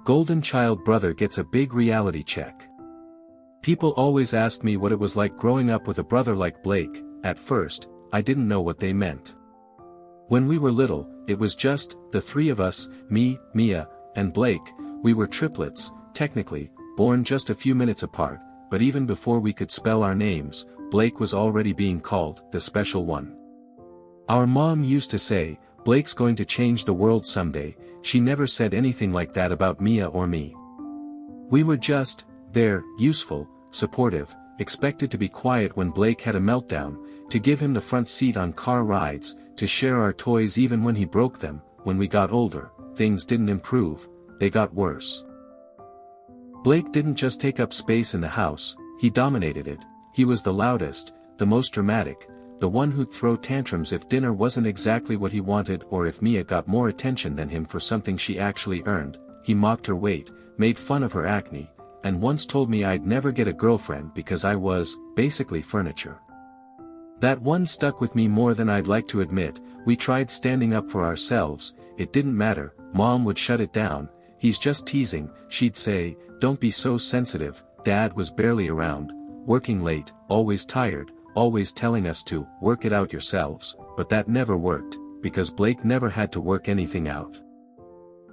Golden child brother gets a big reality check. People always asked me what it was like growing up with a brother like Blake. At first, I didn't know what they meant. When we were little, it was just the three of us, me, Mia, and Blake. We were triplets, technically, born just a few minutes apart, but even before we could spell our names, Blake was already being called the special one. Our mom used to say, "Blake's going to change the world someday." She never said anything like that about Mia or me. We were just there, useful, supportive, expected to be quiet when Blake had a meltdown, to give him the front seat on car rides, to share our toys even when he broke them. When we got older, things didn't improve, they got worse. Blake didn't just take up space in the house, he dominated it. He was the loudest, the most dramatic, the one who'd throw tantrums if dinner wasn't exactly what he wanted or if Mia got more attention than him for something she actually earned. He mocked her weight, made fun of her acne, and once told me I'd never get a girlfriend because I was, basically furniture. That one stuck with me more than I'd like to admit. We tried standing up for ourselves, it didn't matter. Mom would shut it down. "He's just teasing," she'd say, "don't be so sensitive." Dad was barely around, working late, always tired, always telling us to work it out yourselves, but that never worked, because Blake never had to work anything out.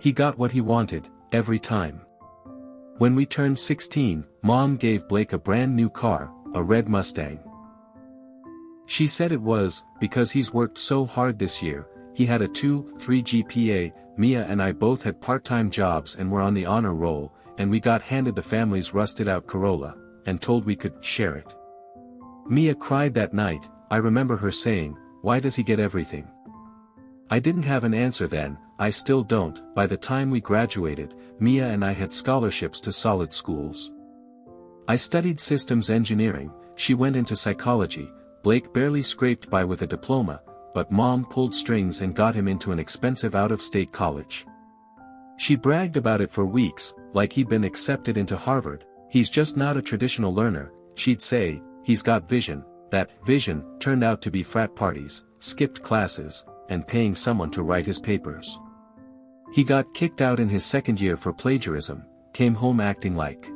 He got what he wanted, every time. When we turned 16, Mom gave Blake a brand new car, a red Mustang. She said it was because he's worked so hard this year. He had a 2.3 GPA, Mia and I both had part-time jobs and were on the honor roll, and we got handed the family's rusted-out Corolla, and told we could share it. Mia cried that night. I remember her saying, "Why does he get everything?" I didn't have an answer then, I still don't. By the time we graduated, Mia and I had scholarships to solid schools. I studied systems engineering, she went into psychology. Blake barely scraped by with a diploma, but Mom pulled strings and got him into an expensive out-of-state college. She bragged about it for weeks, like he'd been accepted into Harvard. "He's just not a traditional learner," she'd say, "he's got vision." That vision turned out to be frat parties, skipped classes, and paying someone to write his papers. He got kicked out in his second year for plagiarism, came home acting like